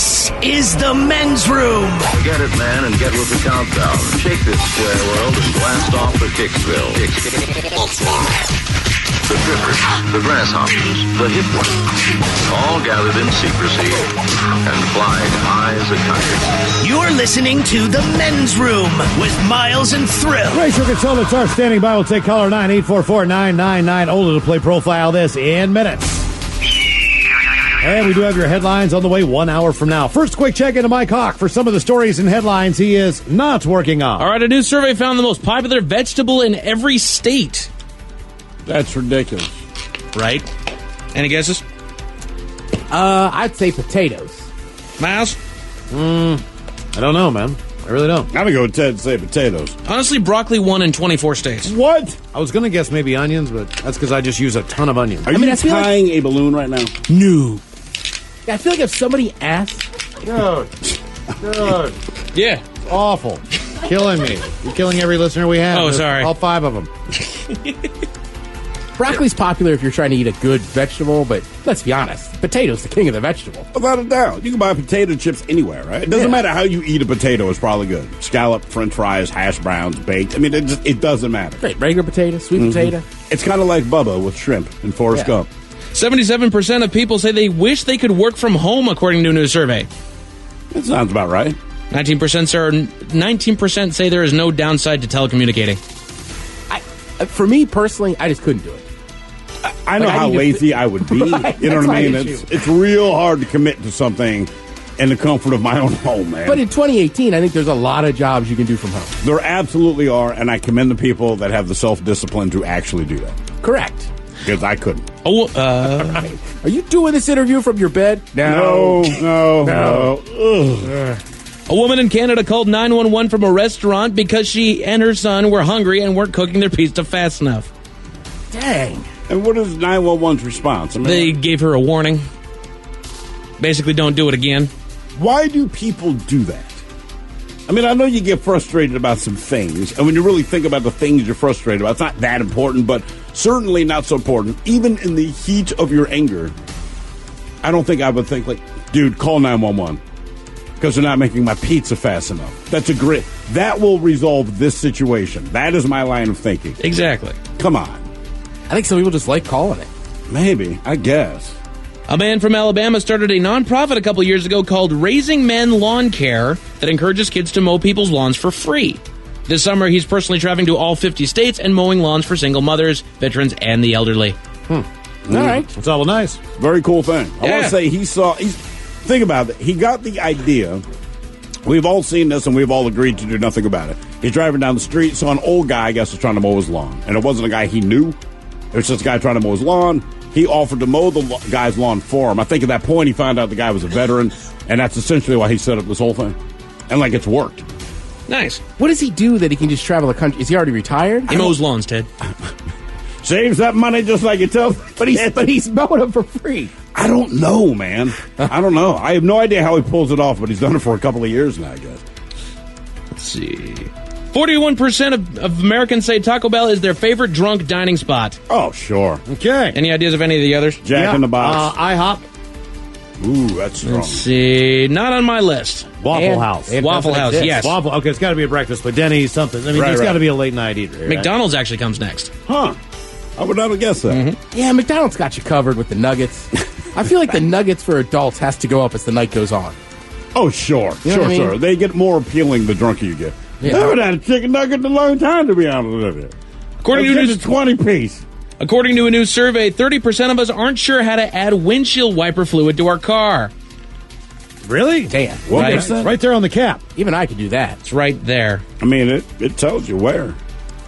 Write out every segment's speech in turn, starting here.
This is the men's room. Get it, man, and get with the countdown. Shake this square world and blast off for Kicksville. The trippers, the grasshoppers, the hip ones, all gathered in secrecy and flying high as a kite. You're listening to the men's room with Miles and Thrill. Racial consultants are standing by. We'll take caller 9-844-999. Older to play profile this in minutes. And we do have your headlines on the way 1 hour from now. First, quick check into Mike Hawk for some of the stories and headlines he is not working on. All right, a new survey found the most popular vegetable in every state. That's ridiculous. Right? Any guesses? I'd say potatoes. Miles? I don't know, man. I really don't. I'm going to go with Ted and say potatoes. Honestly, broccoli won in 24 states. What? I was going to guess maybe onions, but that's because I just use a ton of onions. Are you tying a balloon right now? No. I feel like if somebody asked... Dude. Yeah. Awful. Killing me. You're killing every listener we have. Oh, sorry. All 5 of them. Broccoli's popular if you're trying to eat a good vegetable, but let's be honest, potato's the king of the vegetable. Without a doubt. You can buy potato chips anywhere, right? It doesn't matter how you eat a potato, it's probably good. Scallop, french fries, hash browns, baked. I mean, it doesn't matter. Right, regular potato, sweet potato. It's kind of like Bubba with shrimp and Forrest Gump. 77% of people say they wish they could work from home, according to a new survey. That sounds about right. 19% say there is no downside to telecommunicating. For me personally, I just couldn't do it. I know how lazy I would be. Right, you know that's what I mean? my issue. It's real hard to commit to something in the comfort of my own home, man. But in 2018, I think there's a lot of jobs you can do from home. There absolutely are, and I commend the people that have the self-discipline to actually do that. Correct. Because I couldn't. Are you doing this interview from your bed? No. A woman in Canada called 911 from a restaurant because she and her son were hungry and weren't cooking their pizza fast enough. Dang. And what is 911's response? I mean, They gave her a warning. Basically, don't do it again. why do people do that? I mean, I know you get frustrated about some things, and when you really think about the things you're frustrated about, it's not that important, but certainly not so important. Even in the heat of your anger, I don't think I would think, like, dude, call 911 because they're not making my pizza fast enough. That will resolve this situation. That is my line of thinking. Exactly. Come on. I think some people just like calling it. Maybe. I guess. A man from Alabama started a nonprofit a couple years ago called Raising Men Lawn Care that encourages kids to mow people's lawns for free. This summer, he's personally traveling to all 50 states and mowing lawns for single mothers, veterans, and the elderly. All right. It's all nice. Very cool thing. I want Yeah. to say think about it. He got the idea. We've all seen this, and we've all agreed to do nothing about it. He's driving down the street, saw an old guy, I guess, was trying to mow his lawn. And it wasn't a guy he knew. It was just a guy trying to mow his lawn. He offered to mow the guy's lawn for him. I think at that point he found out the guy was a veteran, and that's essentially why he set up this whole thing. And, it's worked. Nice. What does he do that he can just travel the country? Is he already retired? He mows lawns, Ted. Saves that money just like it tells. But he's mowing them for free. I don't know, man. I don't know. I have no idea how he pulls it off, but he's done it for a couple of years now, I guess. Let's see. 41% of Americans say Taco Bell is their favorite drunk dining spot. Oh, sure. Okay. Any ideas of any of the others? Jack in the Box. IHOP. Ooh, that's strong. Let's see. Not on my list. Waffle House. Waffle House, yes. Waffle. Okay, it's got to be a breakfast, but Denny's something. I mean, Right, it's got right. to be a late night eater. Right? McDonald's actually comes next. Huh. I would not have guessed that. Yeah, McDonald's got you covered with the nuggets. I feel like the nuggets for adults has to go up as the night goes on. Oh, sure. You know what I mean? Sure. They get more appealing the drunker you get. Yeah. I haven't had a chicken nugget in a long time, to be honest with you. According to, It's a 20-piece. according to a new survey, 30% of us aren't sure how to add windshield wiper fluid to our car. Really? Damn. What Right. percent? Right there on the cap. Even I could do that. It's right there. I mean, it tells you where.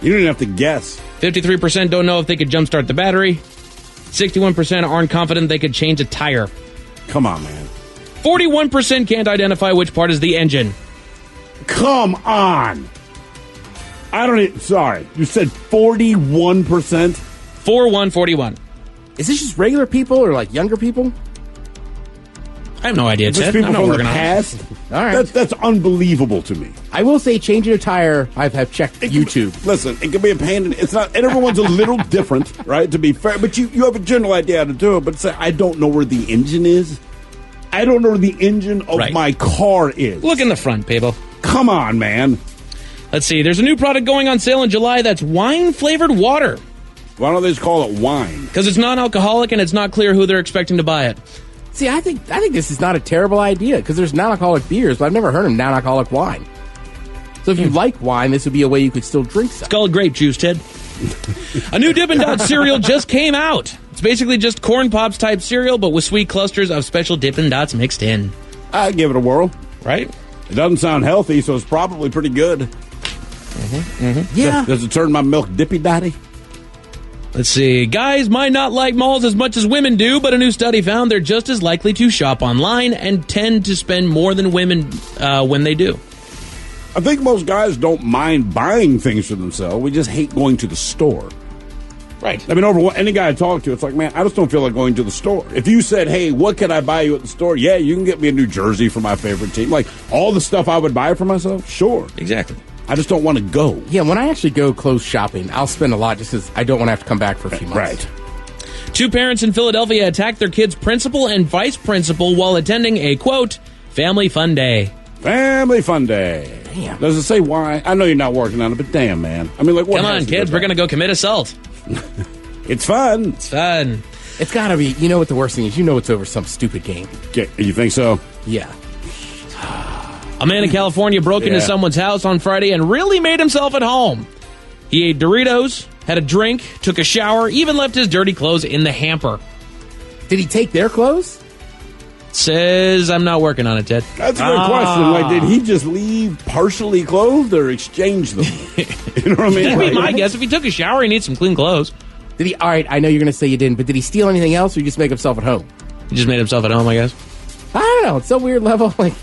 You don't even have to guess. 53% don't know if they could jumpstart the battery. 61% aren't confident they could change a tire. Come on, man. 41% can't identify which part is the engine. Come on. I don't even... Sorry. You said 41%? 4141. Is this just regular people or like younger people? I have no idea, Just Ted. people I'm not from the working on it. past? All right. That's unbelievable to me. I will say changing a tire, I have checked YouTube. Listen, it can be a pain. It's not, and everyone's a little different, right? To be fair, but you have a general idea how to do it. But say, I don't know where the engine is. I don't know where the engine of my car is. Look in the front, people. Come on, man. Let's see. There's a new product going on sale in July that's wine-flavored water. Why don't they just call it wine? Because it's non-alcoholic and it's not clear who they're expecting to buy it. See, I think this is not a terrible idea because there's non-alcoholic beers, but I've never heard of non-alcoholic wine. So if you like wine, this would be a way you could still drink some. It's called grape juice, Ted. A new Dippin' Dots cereal just came out. It's basically just Corn Pops type cereal, but with sweet clusters of special Dippin' Dots mixed in. I'd give it a whirl. Right? It doesn't sound healthy, so it's probably pretty good. Yeah. Does it turn my milk dippy-dotty? Let's see. Guys might not like malls as much as women do, but a new study found they're just as likely to shop online and tend to spend more than women when they do. I think most guys don't mind buying things for themselves. We just hate going to the store. Right. I mean, over any guy I talk to, it's like, man, I just don't feel like going to the store. If you said, hey, what can I buy you at the store? Yeah, you can get me a new jersey for my favorite team. Like, all the stuff I would buy for myself? Sure. Exactly. I just don't want to go. Yeah, when I actually go clothes shopping, I'll spend a lot just because I don't want to have to come back for a few months. Right. Two parents in Philadelphia attacked their kid's principal and vice principal while attending a, quote, family fun day. Family fun day. Damn. Does it say why? I know you're not working on it, but damn, man. I mean, like, what? Come on, kids, we're going to go commit assault. It's fun. It's fun. It's got to be, you know what the worst thing is? You know it's over some stupid game. You think so? Yeah. A man in California broke into someone's house on Friday and really made himself at home. He ate Doritos, had a drink, took a shower, even left his dirty clothes in the hamper. Did he take their clothes? Says, I'm not working on it, Ted. That's a good question. Like, did he just leave partially clothed or exchange them? You know what I mean? That'd be my guess. If he took a shower, he needs some clean clothes. Did he? All right, I know you're going to say you didn't, but did he steal anything else or he just make himself at home? He just made himself at home, I guess. I don't know. It's a weird level. Like,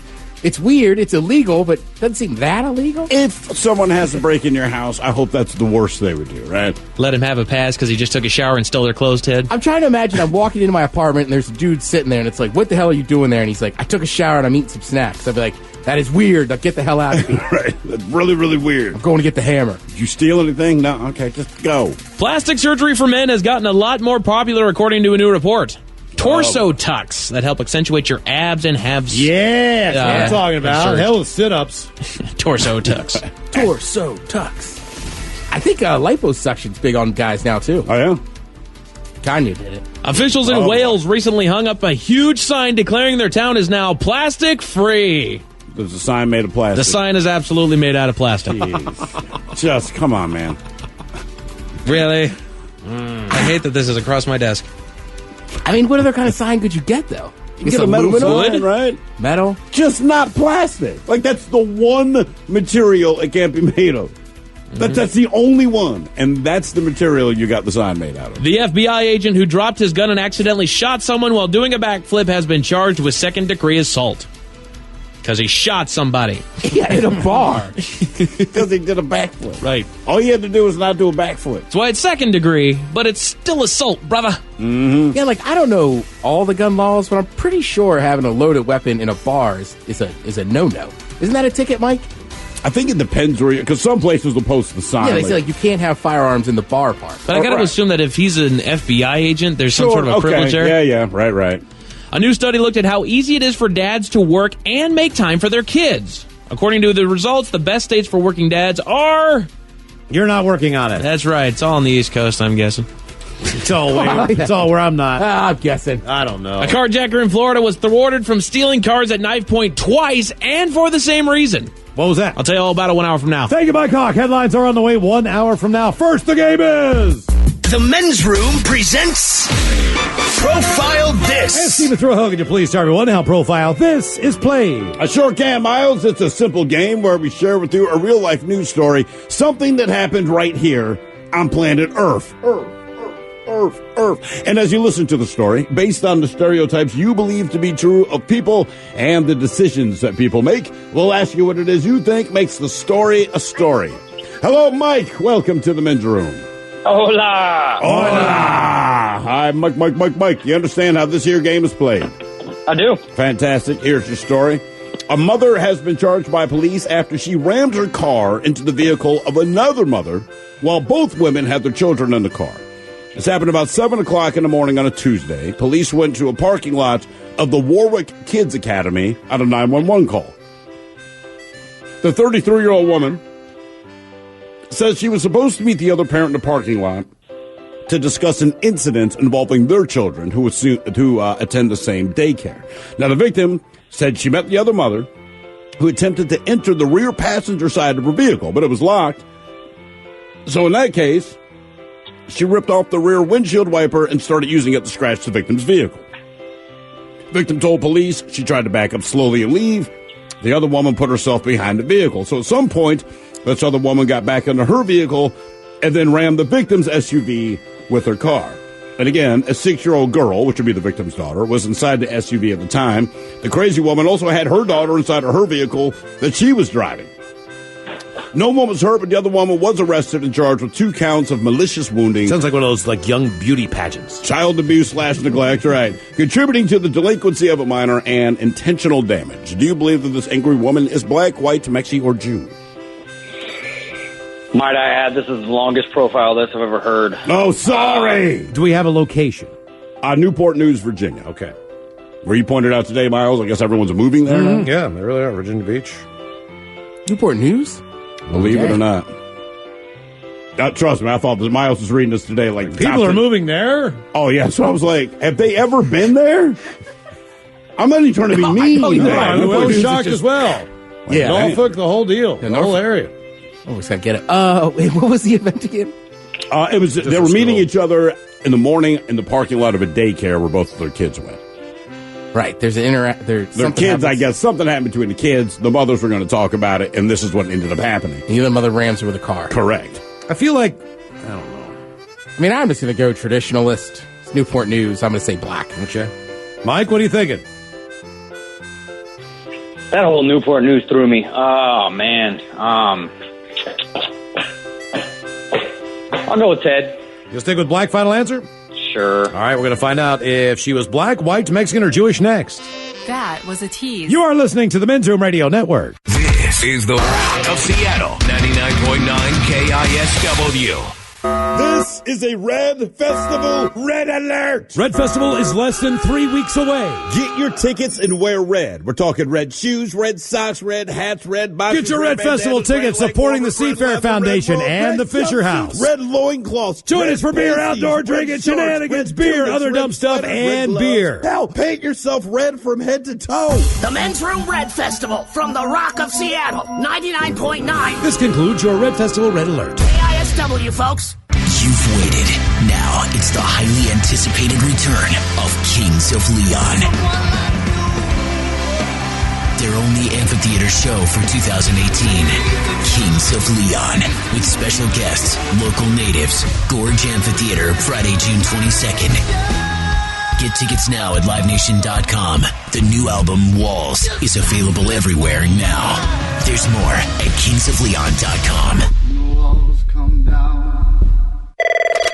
it's weird. It's illegal, but it doesn't seem that illegal. If someone has to break in your house, I hope that's the worst they would do, right? Let him have a pass because he just took a shower and stole their clothes, Ted. I'm trying to imagine I'm walking into my apartment and there's a dude sitting there and it's like, what the hell are you doing there? And he's like, I took a shower and I'm eating some snacks. I'd be like, that is weird. Now get the hell out of here. Right. That's really, really weird. I'm going to get the hammer. Did you steal anything? No? Okay, just go. Plastic surgery for men has gotten a lot more popular according to a new report. Torso tucks that help accentuate your abs and halves. Yeah, that's what I'm talking about. absurd. Hell with sit-ups. Torso tucks. Torso tucks. I think liposuction's big on guys now, too. Oh, yeah? Kanye did it. Officials in Wales recently hung up a huge sign declaring their town is now plastic-free. There's a sign made of plastic. The sign is absolutely made out of plastic. Jeez. Just, come on, man. Really? I hate that this is across my desk. I mean, what other kind of sign could you get, though? You Get a metal aluminum? sign, right? Metal? Just not plastic. Like, that's the one material it can't be made of. That's the only one. And that's the material you got the sign made out of. The FBI agent who dropped his gun and accidentally shot someone while doing a backflip has been charged with second-degree assault. Because he shot somebody. Yeah, in a bar. Because he did a backflip. Right. All you had to do was not do a backflip. That's why it's second degree, but it's still assault, brother. Yeah, like, I don't know all the gun laws, but I'm pretty sure having a loaded weapon in a bar is a no-no. Isn't that a ticket, Mike? I think it depends where you... Because some places will post the sign. Yeah, they say, like, you can't have firearms in the bar part. But I got to assume that if he's an FBI agent, there's some sort of a privilege there. Yeah, right. A new study looked at how easy it is for dads to work and make time for their kids. According to the results, the best states for working dads are... You're not working on it. That's right. It's all on the East Coast, I'm guessing. It's all where I'm not. I'm guessing. I don't know. A carjacker in Florida was thwarted from stealing cars at knife point twice and for the same reason. What was that? I'll tell you all about it 1 hour from now. Thank you, Mike Hawk. Headlines are on the way 1 hour from now. First, the game is... The Men's Room presents Profile And This. Steven Throw, could you please tell everyone how Profile This is played? I sure can, Miles. It's a simple game where we share with you a real-life news story, something that happened right here on planet Earth. Earth. And as you listen to the story, based on the stereotypes you believe to be true of people and the decisions that people make, we'll ask you what it is you think makes the story a story. Hello, Mike. Welcome to the Men's Room. Hola! Hi, Mike. You understand how this here game is played? I do. Fantastic. Here's your story. A mother has been charged by police after she rammed her car into the vehicle of another mother while both women had their children in the car. This happened about 7 o'clock in the morning on a Tuesday. Police went to a parking lot of the Warwick Kids Academy on a 911 call. The 33-year-old woman says she was supposed to meet the other parent in the parking lot to discuss an incident involving their children who attend the same daycare. Now, the victim said she met the other mother who attempted to enter the rear passenger side of her vehicle, but it was locked. So in that case, she ripped off the rear windshield wiper and started using it to scratch the victim's vehicle. Victim told police she tried to back up slowly and leave. The other woman put herself behind the vehicle. So at some point, this other woman got back into her vehicle and then rammed the victim's SUV with her car. And again, a 6-year-old girl, which would be the victim's daughter, was inside the SUV at the time. The crazy woman also had her daughter inside of her vehicle that she was driving. No one was hurt, but the other woman was arrested and charged with 2 counts of malicious wounding. Sounds like one of those young beauty pageants. Child abuse / neglect, right. Contributing to the delinquency of a minor and intentional damage. Do you believe that this angry woman is black, white, Mexican, or Jew? Might I add, this is the longest profile list I've ever heard. Oh, sorry. Do we have a location? Newport News, Virginia. Okay. Where you pointed out today, Miles, I guess everyone's moving there now? Yeah, they really are. Virginia Beach. Newport News? Believe it or not. Trust me, I thought that Miles was reading this today. People are moving there? Oh, yeah. So I was like, have they ever been there? I'm not even trying to be mean. I was shocked as well. Yeah. Norfolk, the whole deal. The whole area. Oh, we got to get it. Wait, what was the event again? It was they were meeting each other in the morning in the parking lot of a daycare where both of their kids went. Right. There's an their kids, happens. I guess something happened between the kids. The mothers were going to talk about it, and this is what ended up happening. And the other mother rams her with a car. Correct. I feel like, I don't know. I mean, I'm just going to go traditionalist. It's Newport News. I'm going to say black. Okay. Mike, what are you thinking? That whole Newport News threw me. Oh, man. I'll go with Ted. You'll stick with black, final answer? Sure. All right, we're going to find out if she was black, white, Mexican, or Jewish next. That was a tease. You are listening to the Men's Room Radio Network. This is the Rock of Seattle, 99.9 KISW. This is a Red Festival Red Alert. Red Festival is less than 3 weeks away. Get your tickets and wear red. We're talking red shoes, red socks, red hats, red boxes. Get your Red Festival tickets supporting the Seafair Foundation and the Fisher House. Red loincloths. Join us for beer, outdoor drinking, shenanigans, beer, other dumb stuff, and beer. Hell, paint yourself red from head to toe. The Men's Room Red Festival from the Rock of Seattle, 99.9. This concludes your Red Festival Red Alert. KISW, folks. You've waited. Now it's the highly anticipated return of Kings of Leon. Their only amphitheater show for 2018. Kings of Leon. With special guests, local natives. Gorge Amphitheater, Friday, June 22nd. Get tickets now at LiveNation.com. The new album, Walls, is available everywhere now. There's more at KingsofLeon.com. Walls come down.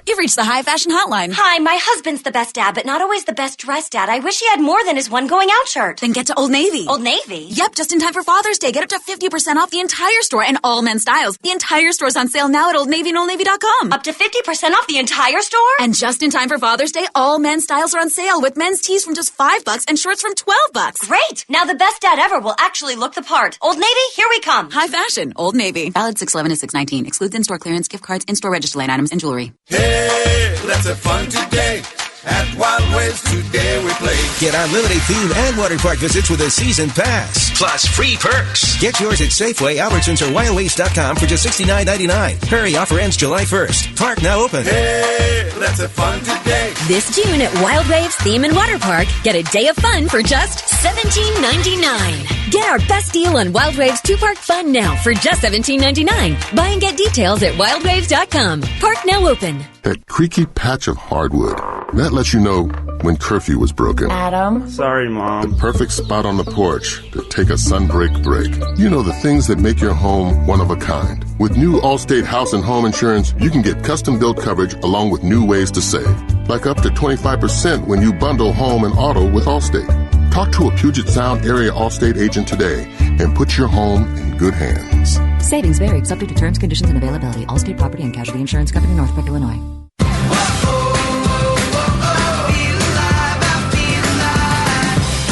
You've reached the High Fashion Hotline. Hi, my husband's the best dad, but not always the best dressed dad. I wish he had more than his one going out shirt. Then get to Old Navy. Old Navy? Yep, just in time for Father's Day. Get up to 50% off the entire store and all men's styles. The entire store's on sale now at Old Navy and OldNavy.com. Up to 50% off the entire store? And just in time for Father's Day, all men's styles are on sale with men's tees from just $5 and shorts from $12. Great! Now the best dad ever will actually look the part. Old Navy, here we come. High fashion, Old Navy. Valid 6/11 to 6/19. Excludes in-store clearance, gift cards, in-store register line items, and jewelry. Hey, let's have fun today. At Wild Waves today we play. Get unlimited theme and water park visits with a season pass. Plus free perks. Get yours at Safeway, Albertsons, or WildWaves.com for just $69.99. Hurry, offer ends July 1st. Park now open. Hey, let's have fun today. This June at Wild Waves Theme and Water Park, get a day of fun for just $17.99. Get our best deal on Wild Waves 2-Park Fun now for just $17.99. Buy and get details at WildWaves.com. Park now open. That creaky patch of hardwood. That lets you know when curfew was broken. Adam. Sorry, Mom. The perfect spot on the porch to take a sunbreak break. You know, the things that make your home one of a kind. With new Allstate House and Home Insurance, you can get custom-built coverage along with new ways to save. Like up to 25% when you bundle home and auto with Allstate. Talk to a Puget Sound area Allstate agent today and put your home in good hands. Savings vary, subject to terms, conditions, and availability. Allstate Property and Casualty Insurance Company, Northbrook, Illinois.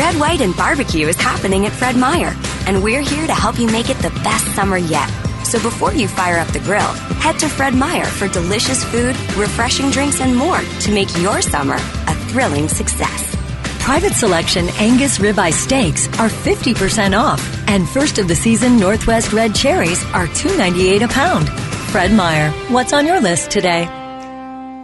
Red, White, and Barbecue is happening at Fred Meyer, and we're here to help you make it the best summer yet. So before you fire up the grill, head to Fred Meyer for delicious food, refreshing drinks, and more to make your summer a thrilling success. Private selection Angus ribeye steaks are 50% off, and first of the season Northwest Red cherries are $2.98 a pound. Fred Meyer, what's on your list today?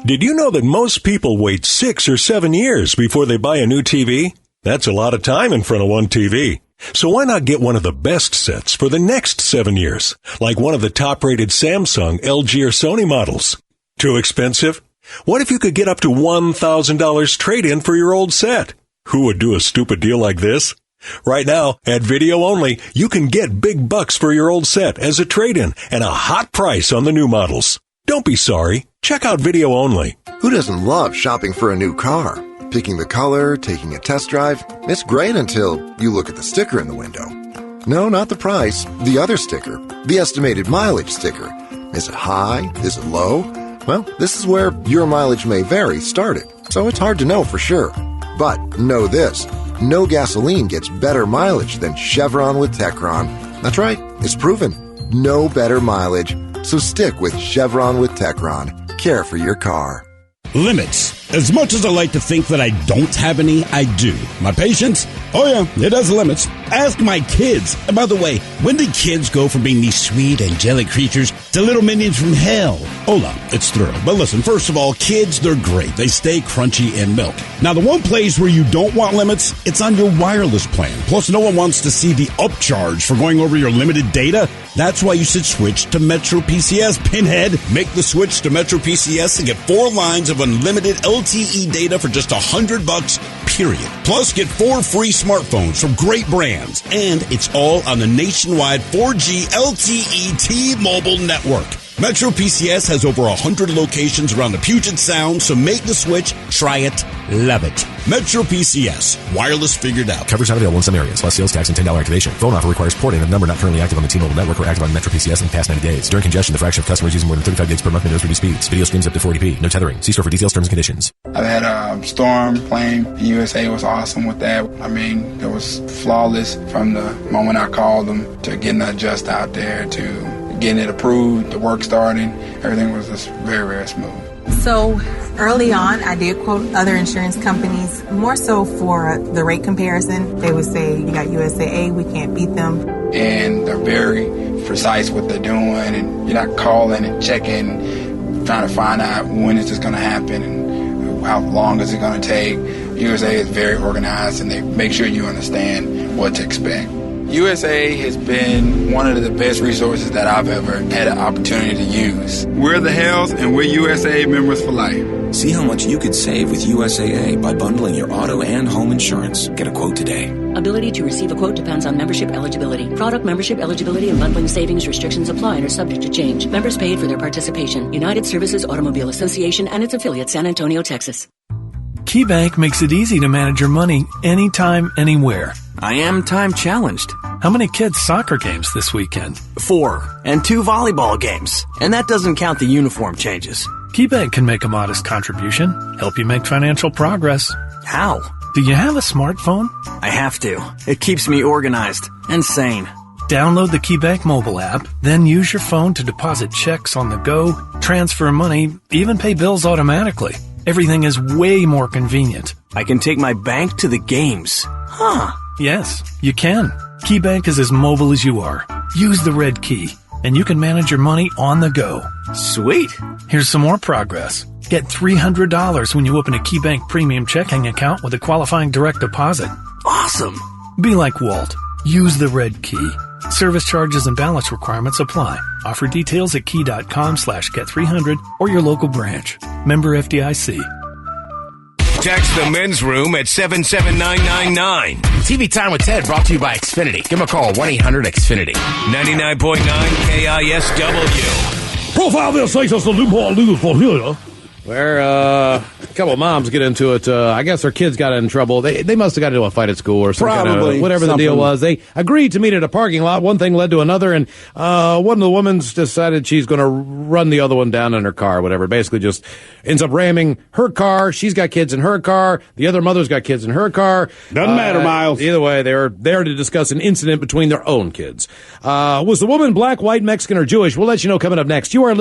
Did you know that most people wait 6 or 7 years before they buy a new TV? That's a lot of time in front of one TV. So why not get one of the best sets for the next 7 years, like one of the top-rated Samsung, LG, or Sony models? Too expensive? What if you could get up to $1,000 trade-in for your old set? Who would do a stupid deal like this? Right now, at Video Only, you can get big bucks for your old set as a trade-in and a hot price on the new models. Don't be sorry. Check out Video Only. Who doesn't love shopping for a new car? Picking the color, taking a test drive, it's great until you look at the sticker in the window. No, not the price, the other sticker, the estimated mileage sticker. Is it high? Is it low? Well, this is where your mileage may vary started, so it's hard to know for sure. But know this, no gasoline gets better mileage than Chevron with Techron. That's right, it's proven. No better mileage, so stick with Chevron with Techron. Care for your car. Limits. As much as I like to think that I don't have any, I do. My patience? Oh yeah, it has limits. Ask my kids. And by the way, when did kids go from being these sweet, angelic creatures to little minions from hell? Hola, it's thorough. But listen, first of all, kids, they're great. They stay crunchy in milk. Now, the one place where you don't want limits, it's on your wireless plan. Plus, no one wants to see the upcharge for going over your limited data. That's why you should switch to Metro PCS, pinhead. Make the switch to Metro PCS and get 4 lines of unlimited LTE data for just $100, period. Plus, get 4 free smartphones from great brands. And it's all on the nationwide 4G LTE T-Mobile network. Metro PCS has over 100 locations around the Puget Sound, so make the switch, try it, love it. Metro PCS, wireless figured out. Coverage not available in some areas. Less sales tax and $10 activation. Phone offer requires porting of number not currently active on the T-Mobile network or active on Metro PCS in the past 90 days. During congestion, the fraction of customers using more than 35 gigs per month may notice reduced speeds. Video streams up to 40p. No tethering. See store for details, terms, and conditions. I've had a Storm playing. The USA was awesome with that. I mean, it was flawless from the moment I called them to getting the adjust out there to getting it approved, the work starting. Everything was just very, very smooth. So early on, I did quote other insurance companies, more so for the rate comparison. They would say, you got USAA, we can't beat them. And they're very precise what they're doing, and you're not calling and checking, trying to find out when is this going to happen and how long is it going to take. USA is very organized, and they make sure you understand what to expect. USA has been one of the best resources that I've ever had an opportunity to use. We're the Hells, and we're USA members for life. See how much you could save with USAA by bundling your auto and home insurance. Get a quote today. Ability to receive a quote depends on membership eligibility. Product membership eligibility and bundling savings restrictions apply and are subject to change. Members paid for their participation. United Services Automobile Association and its affiliate, San Antonio, Texas. KeyBank makes it easy to manage your money anytime, anywhere. I am time challenged. How many kids' soccer games this weekend? 4, and 2 volleyball games. And that doesn't count the uniform changes. KeyBank can make a modest contribution, help you make financial progress. How? Do you have a smartphone? I have to. It keeps me organized and sane. Download the KeyBank mobile app, then use your phone to deposit checks on the go, transfer money, even pay bills automatically. Everything is way more convenient. I can take my bank to the games. Huh. Yes, you can. KeyBank is as mobile as you are. Use the red key, and you can manage your money on the go. Sweet. Here's some more progress. Get $300 when you open a KeyBank premium checking account with a qualifying direct deposit. Awesome. Be like Walt. Use the red key. Service charges and balance requirements apply. Offer details at key.com/get300 or your local branch. Member FDIC. Text the men's room at 77999. TV Time with Ted brought to you by Xfinity. Give them a call, 1-800-XFINITY. 99.9 KISW. Profile this, says the Loophole News for here. where a couple of moms get into it. I guess their kids got in trouble. They must have got into a fight at school or Probably whatever the deal was. They agreed to meet at a parking lot. One thing led to another, and one of the women's decided she's going to run the other one down in her car or whatever. Basically just ends up ramming her car. She's got kids in her car. The other mother's got kids in her car. Doesn't matter, Miles. Either way, they're there to discuss an incident between their own kids. Was the woman black, white, Mexican, or Jewish? We'll let you know coming up next. You are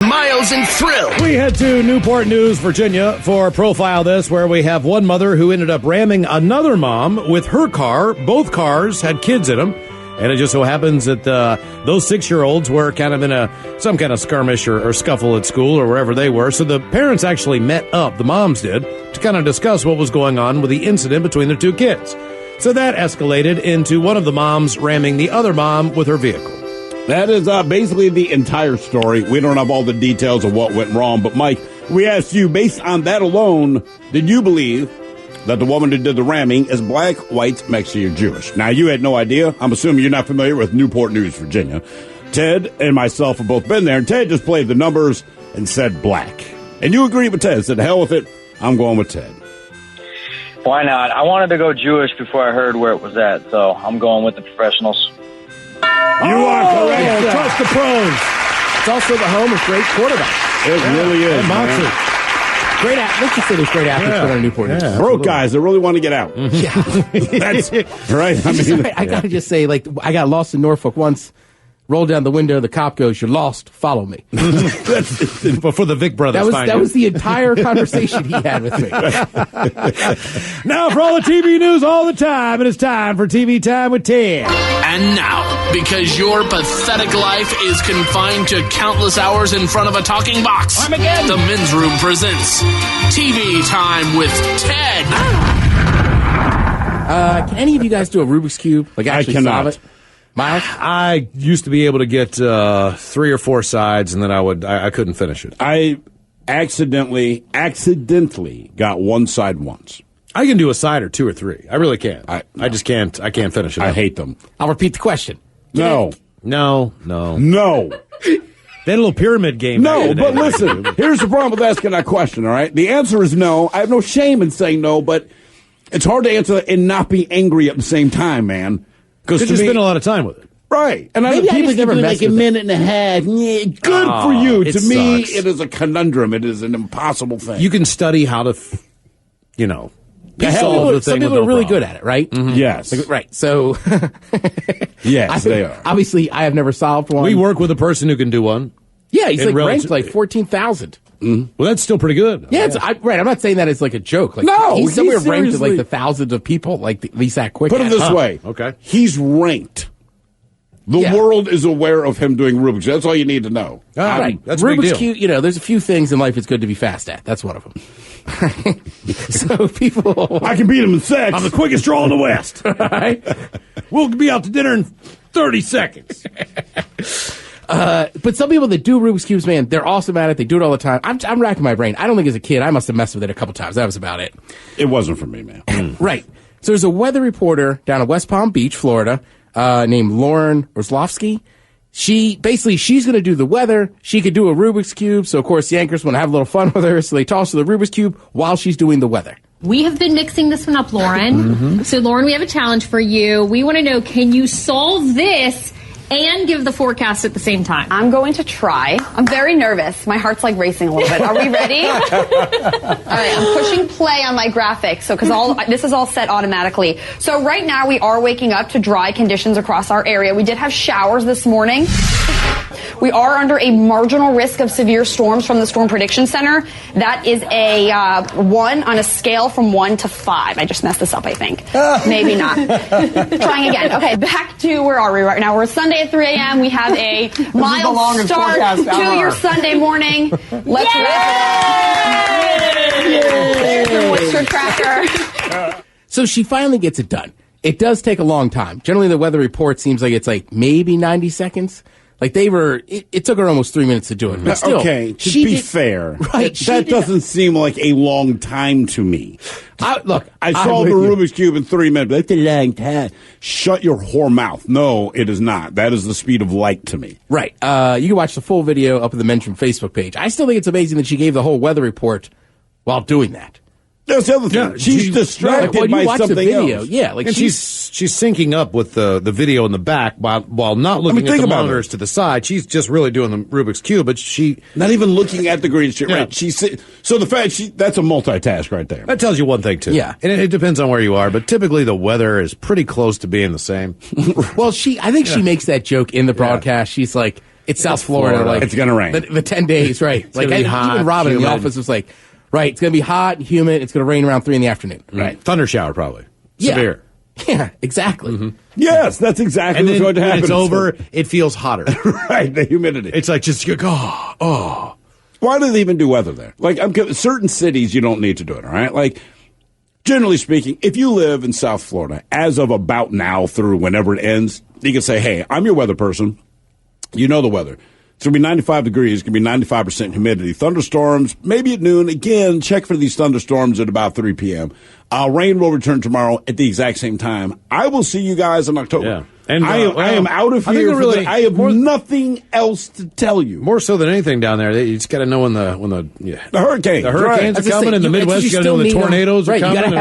Miles and Thrill. We head to Newport News, Virginia for Profile This, where we have one mother who ended up ramming another mom with her car. Both cars had kids in them. And it just so happens that those 6-year-olds were kind of in some kind of skirmish or scuffle at school or wherever they were. So the parents actually met up, the moms did, to kind of discuss what was going on with the incident between their two kids. So that escalated into one of the moms ramming the other mom with her vehicle. That is basically the entire story. We don't have all the details of what went wrong. But, Mike, we asked you, based on that alone, did you believe that the woman who did the ramming is black, white, Mexican, or Jewish? Now, you had no idea. I'm assuming you're not familiar with Newport News, Virginia. Ted and myself have both been there, and Ted just played the numbers and said black. And you agreed with Ted. Said, hell with it. I'm going with Ted. Why not? I wanted to go Jewish before I heard where it was at, so I'm going with the professionals. You are correct. Trust the pros. It's also the home of great quarterbacks. It really is. And boxers. Man. Great let's just say there's great athletes that are in Newport News. Broke guys that really want to get out. Yeah. That's right. I mean, I got to just say, like, I got lost in Norfolk once. Rolled down the window. The cop goes, "You're lost. Follow me." Before the Vic brothers that was the entire conversation he had with me. Now, for all the TV news all the time, it is time for TV Time with Ted. And now, because your pathetic life is confined to countless hours in front of a talking box, the Men's Room presents TV Time with Ted. Can any of you guys do a Rubik's Cube? Like, actually solve it? Miles? I used to be able to get 3 or 4 sides, and then I couldn't finish it. I accidentally got one side once. I can do a side or 2 or 3. I really can. I just can't. I can't finish it. I hate them. I'll repeat the question. No. That little pyramid game. No, but listen, here's the problem with asking that question, all right? The answer is no. I have no shame in saying no, but it's hard to answer and not be angry at the same time, man. Because you spend a lot of time with it. Right. And maybe I just never like a minute and a half. Yeah, good for you. To me, sucks. it is a conundrum. It is an impossible thing. You can study how to, solve the thing. Some people are really good at it, right? Mm-hmm. Yes. Like, right. So, yes, they are. Obviously, I have never solved one. We work with a person who can do one. Yeah, he's ranked like 14,000. Mm-hmm. Well, that's still pretty good. Yeah, right. I'm not saying that as like a joke. Like, no, he's somewhere ranked with like the thousands of people, like at least that quick. Put it this way. Okay. He's ranked. The world is aware of him doing Rubik's. That's all you need to know. Right. That's a big Rubik's deal. Cube, there's a few things in life it's good to be fast at. That's one of them. So people... I can beat him in sex. I'm the quickest draw in the West. Right? We'll be out to dinner in 30 seconds. But some people that do Rubik's Cubes, man, they're awesome at it. They do it all the time. I'm racking my brain. I don't think as a kid, I must have messed with it a couple times. That was about it. It wasn't for me, man. Right. So there's a weather reporter down at West Palm Beach, Florida, named Lauren Orslowski. She's going to do the weather. She could do a Rubik's Cube. So, of course, the anchors want to have a little fun with her. So they toss her the Rubik's Cube while she's doing the weather. We have been mixing this one up, Lauren. Mm-hmm. So, Lauren, we have a challenge for you. We want to know, can you solve this and give the forecast at the same time? I'm going to try. I'm very nervous. My heart's like racing a little bit. Are we ready? All right, I'm pushing play on my graphics, this is all set automatically. So right now we are waking up to dry conditions across our area. We did have showers this morning. We are under a marginal risk of severe storms from the Storm Prediction Center. That is a 1 on a scale from 1 to 5. I just messed this up, I think. Maybe not. Trying again. Okay, back to where are we right now? We're Sunday at 3 a.m. We have a mild start to your Sunday morning. Let's wrap it up. There's the moisture tracker. So she finally gets it done. It does take a long time. Generally, the weather report seems like it's like maybe 90 seconds. Like it took her almost 3 minutes to do it. But still, okay, to be fair, right? That doesn't seem like a long time to me. I solved the Rubik's Cube in 3 minutes. That's a long time. Shut your whore mouth. No, it is not. That is the speed of light to me. Right. You can watch the full video up at the Mention Facebook page. I still think it's amazing that she gave the whole weather report while doing that. That's the other thing. Yeah, she's distracted by something else. Yeah, like and she's syncing up with the video in the back while not looking at the monitors to the side. She's just really doing the Rubik's Cube, but she not even looking at the green sheet. Right? So the fact that's a multitask right there. That tells you one thing too. Yeah, and it depends on where you are, but typically the weather is pretty close to being the same. Well, I think she makes that joke in the broadcast. She's like, "It's South Florida. Like it's gonna rain. The 10 days, right? Like even Robin in the office was like." Right, it's going to be hot and humid. It's going to rain around 3 in the afternoon. Right, thunder shower probably. Yeah. Severe. Yeah, exactly. Mm-hmm. Yes, that's exactly what's going to happen. When it's over, it feels hotter. Right, the humidity. It's like just oh. Why do they even do weather there? Like certain cities, you don't need to do it. All right, like generally speaking, if you live in South Florida, as of about now through whenever it ends, you can say, "Hey, I'm your weather person. You know the weather." It's going to be 95 degrees. It's going to be 95% humidity. Thunderstorms, maybe at noon. Again, check for these thunderstorms at about 3 p.m. Rain will return tomorrow at the exact same time. I will see you guys in October. Yeah. And I am out of here. I have nothing else to tell you. More so than anything down there, you just got to know when the hurricanes are coming in the Midwest. You got to know when the tornadoes are coming. You got to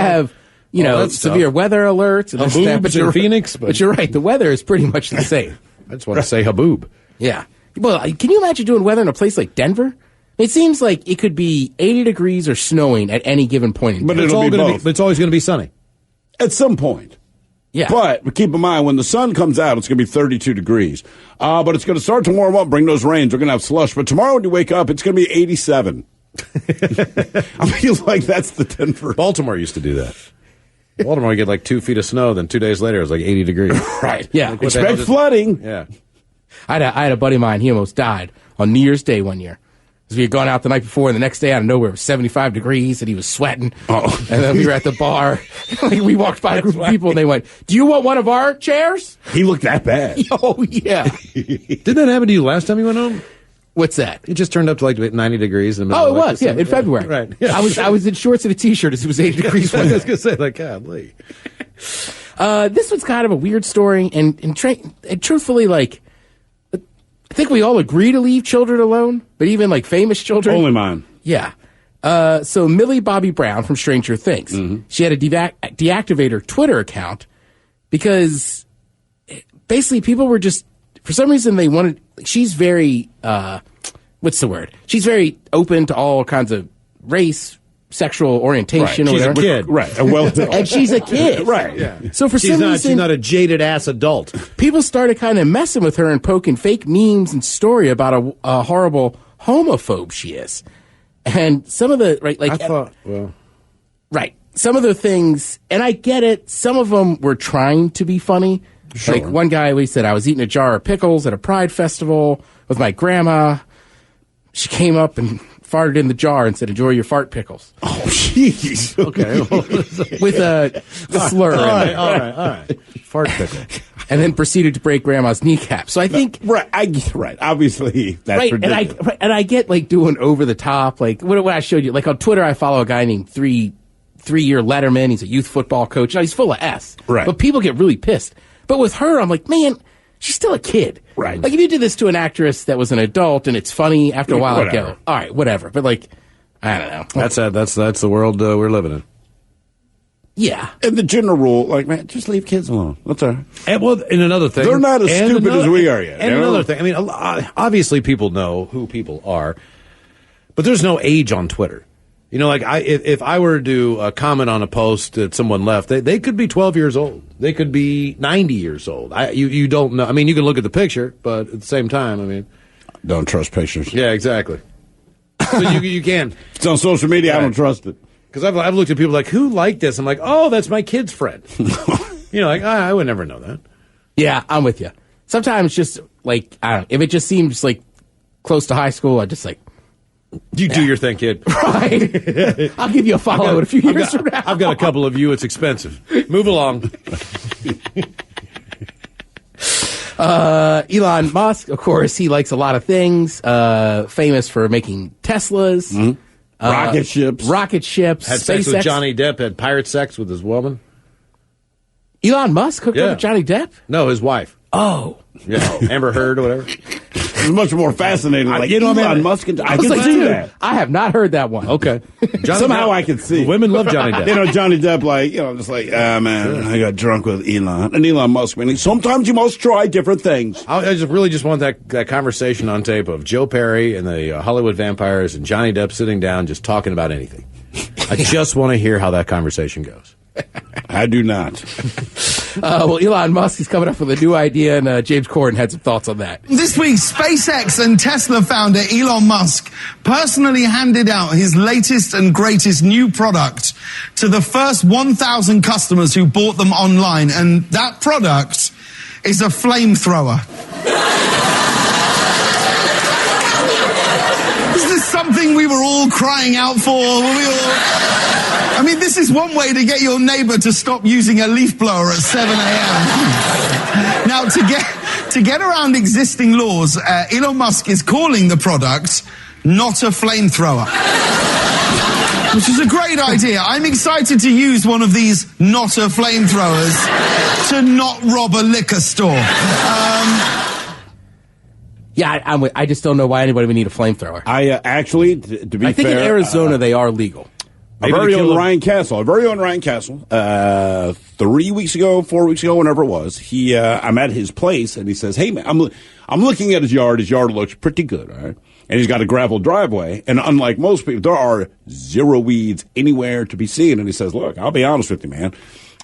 have severe weather alerts and Haboobs in Phoenix. But you're right. The weather is pretty much the same. I just want to say haboob. Yeah. Well, can you imagine doing weather in a place like Denver? It seems like it could be 80 degrees or snowing at any given point. But it's always going to be sunny. At some point. Yeah. But keep in mind, when the sun comes out, it's going to be 32 degrees. But it's going to start to warm up, bring those rains. We're going to have slush. But tomorrow when you wake up, it's going to be 87. I feel like that's the Denver. Baltimore used to do that. Baltimore, you get like 2 feet of snow, then 2 days later, it was like 80 degrees. Right. Yeah. Like, expect flooding. Yeah. I had a buddy of mine, he almost died on New Year's Day one year. Because we had gone out the night before, and the next day out of nowhere, it was 75 degrees, and he was sweating. Oh. And then we were at the bar. We walked by a group of people, and they went, "Do you want one of our chairs?" He looked that bad. Oh, yeah. Didn't that happen to you last time you went home? What's that? It just turned up to like 90 degrees in the middle Oh, it of like was, yeah, in February. Right. Yeah. I was in shorts and a T-shirt as it was 80 degrees one I day. was going to say, like, golly. This one's kind of a weird story, and truthfully, like, I think we all agree to leave children alone, but even like famous children. Only mine. Yeah. So Millie Bobby Brown from Stranger Things, she had to deactivate her Twitter account because basically people were just, for some reason they wanted, she's very, what's the word? She's very open to all kinds of race, sexual orientation or whatever. She's a kid. Right. And she's a kid. Right. Yeah. So for some reason, she's not a jaded-ass adult. people started kind of messing with her and poking fake memes and story about a horrible homophobe she is. And some of the, some of the things, and I get it, some of them were trying to be funny. Sure. Like one guy, he said, I was eating a jar of pickles at a pride festival with my grandma. She came up and farted in the jar and said, "Enjoy your fart pickles." Oh, jeez. Okay. With a slur. All in there. right. Fart pickle. And then proceeded to break grandma's kneecap. So I think... Right. Obviously, that's ridiculous. And I get, like, doing over the top. Like, what I showed you. Like, on Twitter, I follow a guy named three-year Letterman. He's a youth football coach. Now, he's full of S. Right. But people get really pissed. But with her, I'm like, man, she's still a kid. Right. Like, if you did this to an actress that was an adult and it's funny, after a while I'd Whatever. go, all right, whatever. But, like, I don't know. That's the world we're living in. Yeah. And the general rule, like, man, just leave kids alone. That's all right. And another thing, they're not as stupid as we are yet. And another thing, I mean, obviously people know who people are, but there's no age on Twitter. You know, like if I were to comment on a post that someone left, they could be 12 years old. They could be 90 years old. You don't know. I mean, you can look at the picture, but at the same time, I mean, don't trust pictures. Yeah, exactly. So you can. It's on social media. Right. I don't trust it. Because I've looked at people like, who liked this? I'm like, oh, that's my kid's friend. You know, like, I would never know that. Yeah, I'm with you. Sometimes just, like, I don't know, if it just seems, like, close to high school, I just, like... You do your thing, kid. Right. I'll give you a follow in a few years from now. I've got a couple of you. It's expensive. Move along. Elon Musk, of course, he likes a lot of things. Famous for making Teslas. Mm-hmm. Rocket ships. Had SpaceX. sex with Johnny Depp. Had pirate sex with his woman. Elon Musk hooked up with Johnny Depp? No, his wife. Oh. Yeah, Amber Heard or whatever. It's much more fascinating. Like, Elon Musk and I was like, dude, I have not heard that one. Okay. Somehow I can see. Women love Johnny Depp. You know, Johnny Depp, like, just like, man, I got drunk with Elon. And Elon Musk, man, sometimes you must try different things. I just want that conversation on tape of Joe Perry and the Hollywood vampires and Johnny Depp sitting down just talking about anything. I just want to hear how that conversation goes. I do not. Well, Elon Musk is coming up with a new idea, and James Corden had some thoughts on that. This week, SpaceX and Tesla founder Elon Musk personally handed out his latest and greatest new product to the first 1,000 customers who bought them online, and that product is a flamethrower. Is this something we were all crying out for? I mean, this is one way to get your neighbor to stop using a leaf blower at 7 a.m. Now, to get around existing laws, Elon Musk is calling the product not a flamethrower. Which is a great idea. I'm excited to use one of these not a flamethrowers to not rob a liquor store. Yeah, I just don't know why anybody would need a flamethrower. I actually, to be fair, I think in Arizona they are legal. Our very own Ryan Castle. 3 weeks ago, 4 weeks ago, whenever it was, I'm at his place, and he says, "Hey, man, I'm looking at his yard. His yard looks pretty good, all right? And he's got a gravel driveway, and unlike most people, there are zero weeds anywhere to be seen." And he says, "Look, I'll be honest with you, man.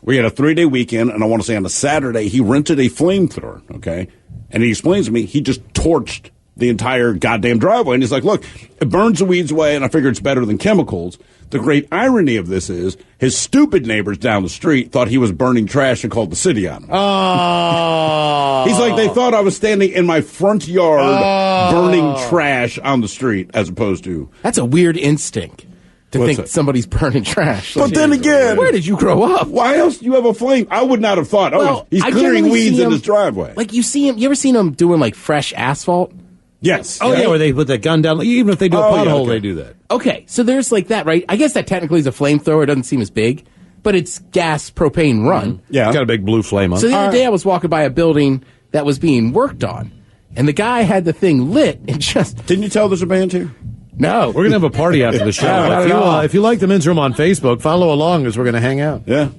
We had a 3-day weekend, and I want to say on a Saturday, he rented a flamethrower, okay? And he explains to me he just torched the entire goddamn driveway. And he's like, look, it burns the weeds away, and I figure it's better than chemicals. The great irony of this is his stupid neighbors down the street thought he was burning trash and called the city on him. Oh. He's like, they thought I was standing in my front yard burning trash on the street as opposed to... That's a weird instinct. To What's think that? somebody's burning trash. But then again... Where did you grow up? Why else do you have a flame? I would not have thought, he's clearing weeds in his driveway. Like, you ever seen him doing, like, fresh asphalt? Yes. Oh, yeah, where they put that gun down. Even if they do a pothole, okay. they do that. Okay, so there's, like, that, right? I guess that technically is a flamethrower. It doesn't seem as big, but it's gas propane run. Yeah. It's got a big blue flame on it. So the other day I was walking by a building that was being worked on, and the guy had the thing lit and just... Didn't you tell there's a band here? No. We're going to have a party after the show. If you like the men's room on Facebook, follow along as we're going to hang out. Yeah.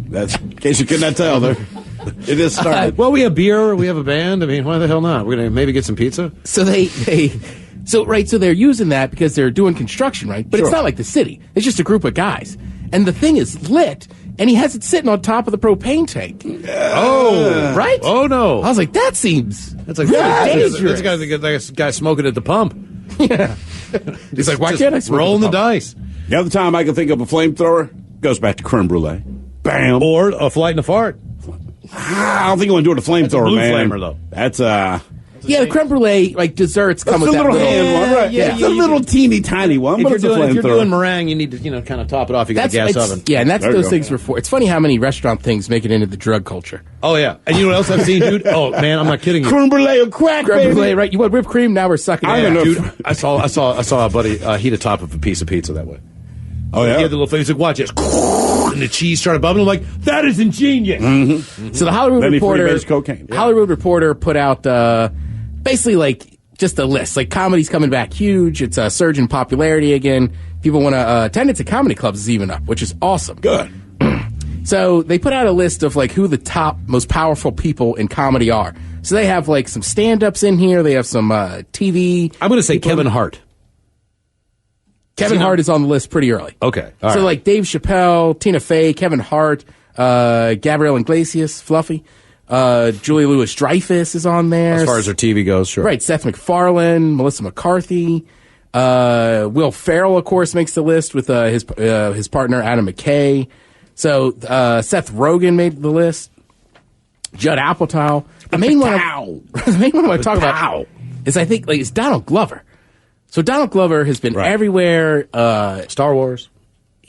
That's in case you could not tell there. It is started. Well, we have beer. We have a band. I mean, why the hell not? We're going to maybe get some pizza. So so they're using that because they're doing construction, right? But It's not like the city. It's just a group of guys. And the thing is lit, and he has it sitting on top of the propane tank. Oh. Right? Oh, no. I was like, that seems That's like really dangerous. That's guy smoking at the pump. Yeah. He's like, why can't I smoke rolling at the dice? The other time I can think of a flamethrower goes back to creme brulee. Bam. Or a flight and a fart. I don't think you want to do it with a flamethrower, blue man. flamer, though. That's Yeah, the creme brulee, like desserts come with a that little hand one, right? Yeah, it's a little teeny tiny one, but it's a flamethrower. If you're doing meringue, you need to, kind of top it off. You got a gas oven. Yeah, and that's There what you those go. things were for. It's funny how many restaurant things make it into the drug culture. Oh, yeah. And you know what else I've seen, dude? Oh, man, I'm not kidding you. Creme brulee or crack, Creme baby. brulee, right? You want whipped cream? Now we're sucking I it don't out. know. Dude, I saw a buddy heat a top of a piece of pizza that way. Oh, yeah? He had the little thing. He's like, watch this. And the cheese started bubbling. I'm like, that is ingenious. Mm-hmm. So the Hollywood Then he Reporter, freebased cocaine. Yeah. Hollywood Reporter put out basically like just a list. Like comedy's coming back huge. It's a surge in popularity again. People want to attendance at comedy clubs is even up, which is awesome. Good. So they put out a list of like who the top most powerful people in comedy are. So they have like some stand-ups in here. They have some TV. I'm going to say Kevin Hart. Kevin Hart is on the list pretty early. Okay. So like Dave Chappelle, Tina Fey, Kevin Hart, Gabrielle Iglesias, Fluffy, Julia Louis-Dreyfus is on there. As far as their TV goes, sure. Right. Seth MacFarlane, Melissa McCarthy, Will Ferrell, of course, makes the list with his partner Adam McKay. So Seth Rogen made the list. Judd Apatow. The main one I want to talk about is I think like it's Donald Glover. So Donald Glover has been everywhere. Star Wars.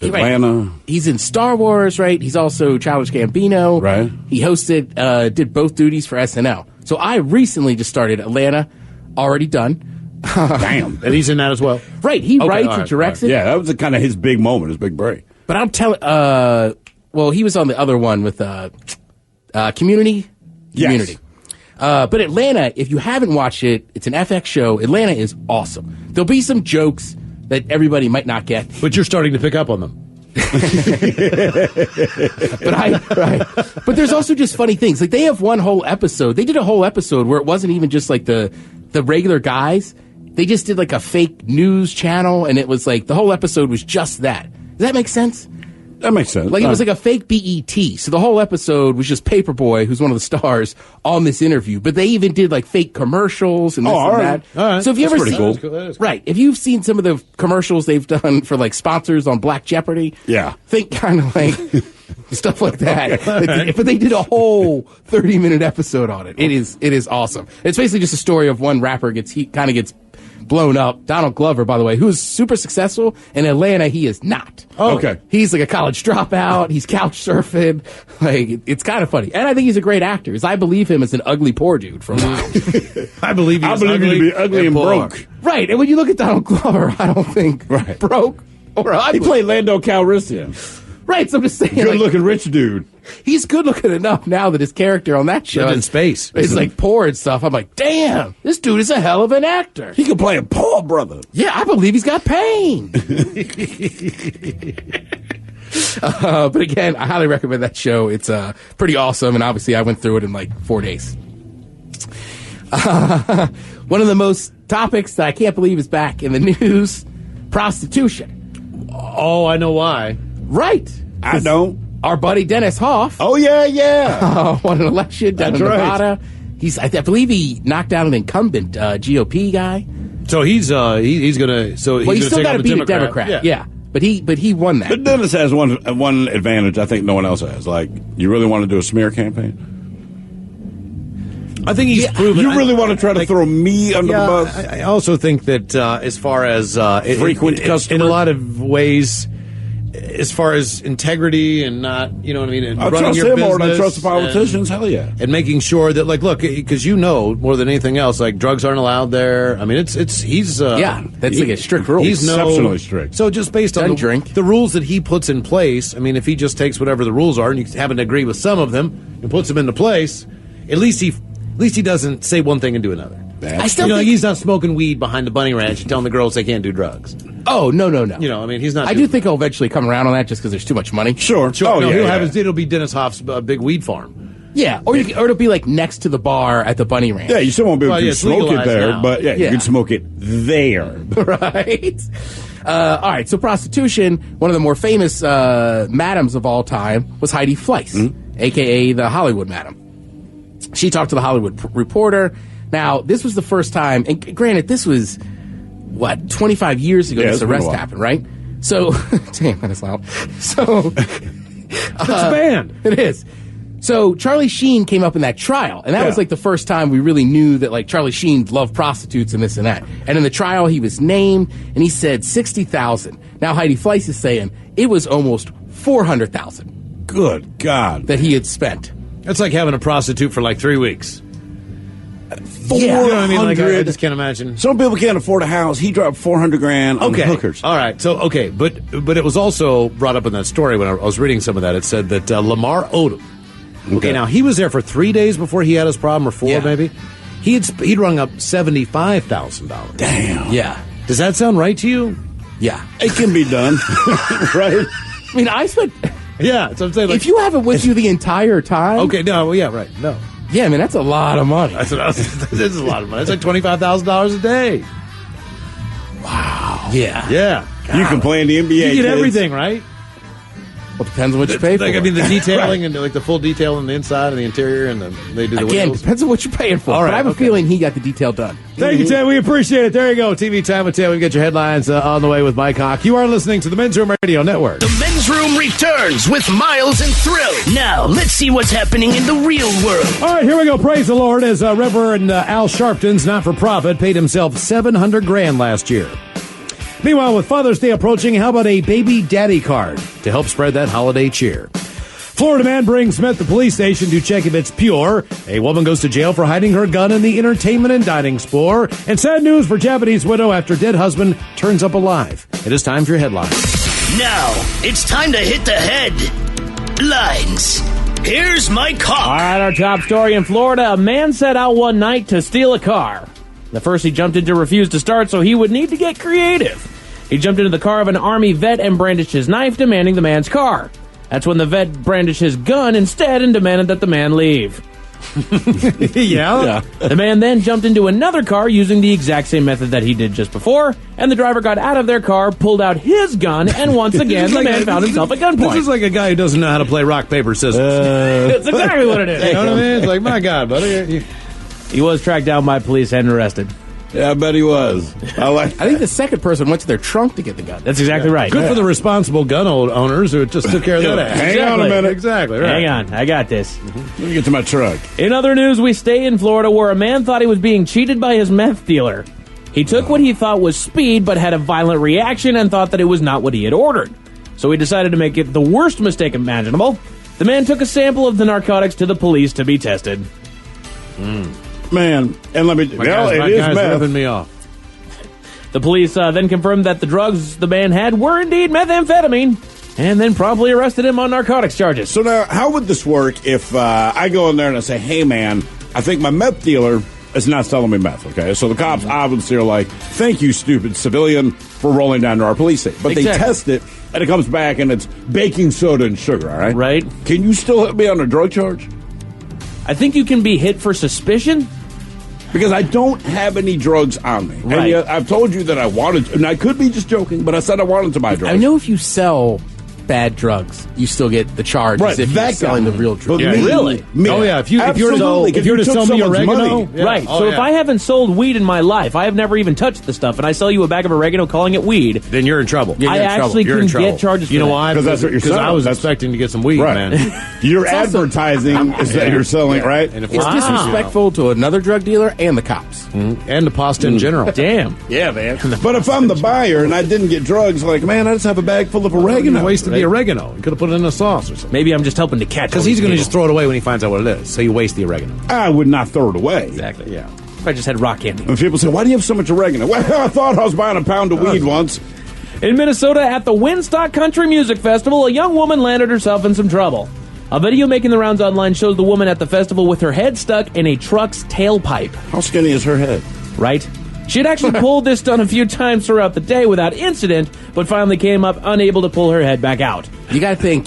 Atlanta. Right. He's in Star Wars, right? He's also Childish Gambino. Right. He hosted, did both duties for SNL. So I recently just started Atlanta, already done. Damn. And he's in that as well. Right. He writes and directs it. Yeah, that was kind of his big moment, his big break. But I'm telling, well, he was on the other one with Community. Yes. Community. But Atlanta, if you haven't watched it, it's an FX show. Atlanta is awesome. There'll be some jokes that everybody might not get. But you're starting to pick up on them. But there's also just funny things. Like they have one whole episode. They did a whole episode where it wasn't even just like the regular guys. They just did like a fake news channel, and it was like the whole episode was just that. Does that make sense? That makes sense. Like it was like a fake BET. So the whole episode was just Paperboy, who's one of the stars, on this interview. But they even did like fake commercials and this and that. All right. So if you That's ever pretty seen, cool. right? If you've seen some of the commercials they've done for like sponsors on Black Jeopardy, yeah, think kind of like stuff like that. Okay. But they did a whole 30-minute episode on it. It is awesome. It's basically just a story of one rapper gets blown up. Donald Glover, by the way, who's super successful. In Atlanta, he is not. Oh. Okay. He's like a college dropout. He's couch surfing. Like, it's kind of funny. And I think he's a great actor, because I believe him as an ugly poor dude for a while. I believe him to be ugly and broke. Right. And when you look at Donald Glover, I don't think broke or ugly. He played Lando Calrissian. Right, so I'm just saying. Good-looking rich dude. He's good-looking enough now that his character on that show in space. It's like poor and stuff. I'm like, damn, this dude is a hell of an actor. He can play a poor brother. Yeah, I believe he's got pain. But again, I highly recommend that show. It's pretty awesome, and obviously I went through it in like 4 days. One of the most topics that I can't believe is back in the news, prostitution. Oh, I know why. Right. I know. Our buddy Dennis Hoff. Oh, yeah. Won an election down in Nevada. Right. I believe he knocked out an incumbent GOP guy. So he's gonna. So he's still got to beat a Democrat. Yeah. But he won that. But Dennis has one advantage I think no one else has. Like, you really want to do a smear campaign? I think he's proven. You really want to try to throw me under the bus? I also think that as far as frequent customer, in a lot of ways, as far as integrity and not, you know what I mean, and I running trust your him business more than I trust the politicians. Hell yeah, and making sure that, like, look, because you know more than anything else, like, drugs aren't allowed there. I mean, he's that's like a strict rule. He's exceptionally strict. So just based on the rules that he puts in place, I mean, if he just takes whatever the rules are and you happen to agree with some of them and puts them into place, at least he doesn't say one thing and do another. I still think he's not smoking weed behind the bunny ranch and telling the girls they can't do drugs. Oh, no. You know, I mean, he's not. I do think he'll eventually come around on that just because there's too much money. Sure. Oh, yeah. It'll be Dennis Hoff's big weed farm. Yeah, or it'll be like next to the bar at the bunny ranch. Yeah, you still won't be able to smoke it there, now. but you can smoke it there. Right. All right, so prostitution, one of the more famous madams of all time was Heidi Fleiss, a.k.a. the Hollywood Madam. She talked to the Hollywood Reporter. Now, this was the first time, and granted, this was, 25 years ago this arrest happened, right? So, damn, that is loud. So, it's a band. It is. So, Charlie Sheen came up in that trial, and that was like the first time we really knew that, like, Charlie Sheen loved prostitutes and this and that. And in the trial, he was named, and he said 60,000. Now, Heidi Fleiss is saying it was almost 400,000. Good God. That he had spent. That's like having a prostitute for like 3 weeks. Yeah, you know what I mean? Like, I just can't imagine. Some people can't afford a house. He dropped $400,000 on hookers. All right. So, but it was also brought up in that story when I was reading some of that. It said that Lamar Odom. Okay, now he was there for 3 days before he had his problem, or 4 maybe. He'd rung up $75,000. Damn. Yeah. Does that sound right to you? Yeah. It can be done. Right? I mean, I spent. Yeah, that's what I'm saying. Like, if you have it with you the entire time. Okay, no, well, yeah, right. No. Yeah, I mean, that's a lot of money. This is a lot of money. It's like $25,000 a day. Wow. Yeah. Yeah. God. You can play in the NBA. You get kids. everything, right? Well, it depends on what you pay for. I mean, the detailing and like the full detail on the inside and the interior, and they do the Again, windows. depends on what you're paying for. All right, but I have a feeling he got the detail done. Thank you, Ted. We appreciate it. There you go. TV Time with Ted. We get your headlines on the way with Mike Hawk. You are listening to the Men's Room Radio Network. The Men's Room returns with Miles and Thrill. Now, let's see what's happening in the real world. All right, here we go. Praise the Lord as Reverend Al Sharpton's not-for-profit paid himself $700,000 last year. Meanwhile, with Father's Day approaching, how about a baby daddy card to help spread that holiday cheer? Florida man brings meth to police station to check if it's pure. A woman goes to jail for hiding her gun in the entertainment and dining store. And sad news for Japanese widow after dead husband turns up alive. It is time for your headlines. Now, it's time to hit the headlines. Here's Mike Hawk. All right, our top story in Florida. A man set out one night to steal a car. At first, he jumped in to refuse to start, so he would need to get creative. He jumped into the car of an Army vet and brandished his knife, demanding the man's car. That's when the vet brandished his gun instead and demanded that the man leave. Yeah. The man then jumped into another car using the exact same method that he did just before, and the driver got out of their car, pulled out his gun, and once again, the man found himself at gunpoint. This is like a guy who doesn't know how to play rock, paper, scissors. That's exactly what it is. You know what I mean? It's like, my God, buddy. He was tracked down by police and arrested. Yeah, I bet he was. I think the second person went to their trunk to get the gun. That's exactly right. Good for the responsible gun owners who just took care of that. Hang on a minute. Exactly, right. Hang on. I got this. Let me get to my truck. In other news, we stay in Florida where a man thought he was being cheated by his meth dealer. He took what he thought was speed but had a violent reaction and thought that it was not what he had ordered. So he decided to make it the worst mistake imaginable. The man took a sample of the narcotics to the police to be tested. Man, and let me... My guy's ripping me off. The police then confirmed that the drugs the man had were indeed methamphetamine. and then promptly arrested him on narcotics charges. So now, how would this work if I go in there and I say, hey, man, I think my meth dealer is not selling me meth, okay? So the cops obviously are like, thank you, stupid civilian, for rolling down to our police station. But they test it, and it comes back, and it's baking soda and sugar, all right? Right. Can you still hit me on a drug charge? I think you can be hit for suspicion. Because I don't have any drugs on me. Right. And yet I've told you that I wanted to, and I could be just joking, but I said I wanted to buy drugs. I know if you sell bad drugs, you still get the charge Right, as if that you're selling guy. the real drugs. But me- Really? me- Oh, yeah. If you were Absolutely, to took sell me someone's oregano, money. yeah. Right. Oh, So if yeah. I haven't sold weed in my life, I have never even touched the stuff, and I sell you a bag of oregano calling it weed, then you're in trouble. I actually You're in can trouble. get charges for You know that. why? 'Cause that's what you're Because I selling. was That's- expecting to get some weed, Right. man. Your It's also- advertising is that you're selling, right? And if It's disrespectful to another drug dealer and the cops. and the pasta in general. Damn. Yeah, man. But if I'm the buyer and I didn't get drugs, like, man, I just have a bag full of oregano. You wasted the oregano. You could have put it in a sauce or something. Maybe I'm just helping to catch. Because he's going to just throw it away when he finds out what it is. So you waste the oregano. I would not throw it away. Exactly. Yeah. If I just had rock candy. And people say, why do you have so much oregano? Well, I thought I was buying a pound of weed once. In Minnesota, at the Woodstock Country Music Festival, a young woman landed herself in some trouble. A video making the rounds online shows the woman at the festival with her head stuck in a truck's tailpipe. How skinny is her head? Right? She had actually pulled this stunt a few times throughout the day without incident, but finally came up unable to pull her head back out. You got to think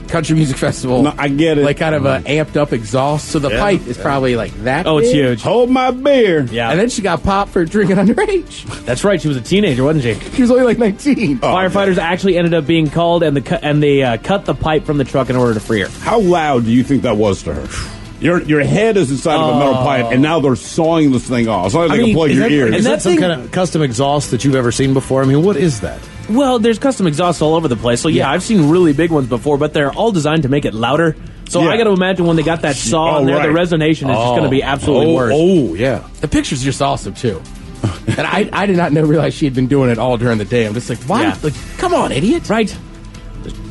country music festival. No, I get it. Like kind of a amped up exhaust, so the pipe is probably like that. Oh, it's big. huge. Hold my beer. Yeah. And then she got popped for drinking underage. That's right. She was a teenager, wasn't she? She was only like 19. Firefighters actually ended up being called, and they cut the pipe from the truck in order to free her. How loud do you think that was to her? Your head is inside of a metal pipe, and now they're sawing this thing off. So they can plug your ears. Is that some kind of custom exhaust that you've ever seen before? I mean, what is that? Well, there's custom exhausts all over the place. So, yeah, I've seen really big ones before, but they're all designed to make it louder. So I got to imagine when they got that saw in there, the resonation is just going to be absolutely worse. Oh, yeah. The picture's just awesome, too. And I did not realize she had been doing it all during the day. I'm just like, why? Yeah. Like, come on, idiot. Right.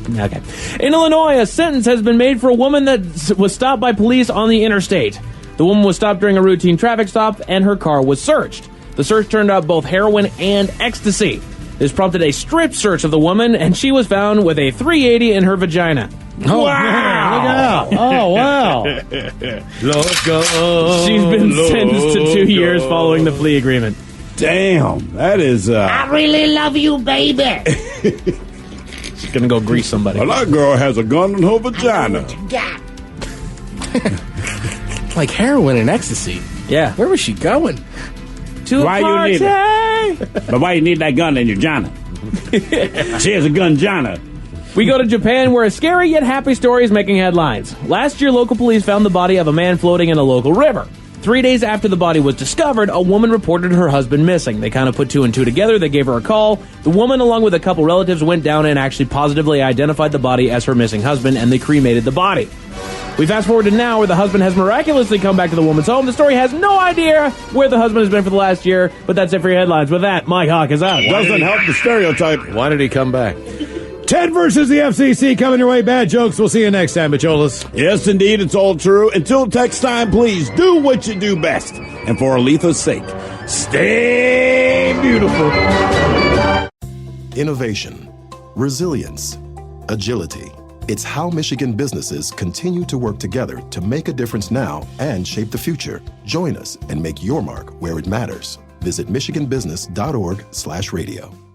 Okay. In Illinois, a sentence has been made for a woman that was stopped by police on the interstate. The woman was stopped during a routine traffic stop, and her car was searched. The search turned up both heroin and ecstasy. This prompted a strip search of the woman, and she was found with a 380 in her vagina. Oh, wow! man, look out. Oh, wow. Loco. She's been sentenced to 2 years following the plea agreement. Damn, that is... I really love you, baby. She's gonna go grease somebody. Well, that girl has a gun in her vagina. Like heroin and ecstasy. Yeah. Where was she going? To Why a party. you need it? But why you need that gun in your vagina? She has a gun vagina. We go to Japan, where a scary yet happy story is making headlines. Last year, local police found the body of a man floating in a local river. 3 days after the body was discovered, a woman reported her husband missing. They kind of put two and two together. They gave her a call. The woman, along with a couple relatives, went down and actually positively identified the body as her missing husband, and they cremated the body. We fast forward to now, where the husband has miraculously come back to the woman's home. The story has no idea where the husband has been for the last year, but that's it for your headlines. With that, Mike Hawk is out. Doesn't help the stereotype. Why did he come back? Ted versus the FCC coming your way. Bad jokes. We'll see you next time, Bacholas. Yes, indeed, it's all true. Until next time, please do what you do best. And for Aletha's sake, stay beautiful. Innovation, resilience, agility. It's how Michigan businesses continue to work together to make a difference now and shape the future. Join us and make your mark where it matters. Visit michiganbusiness.org/radio.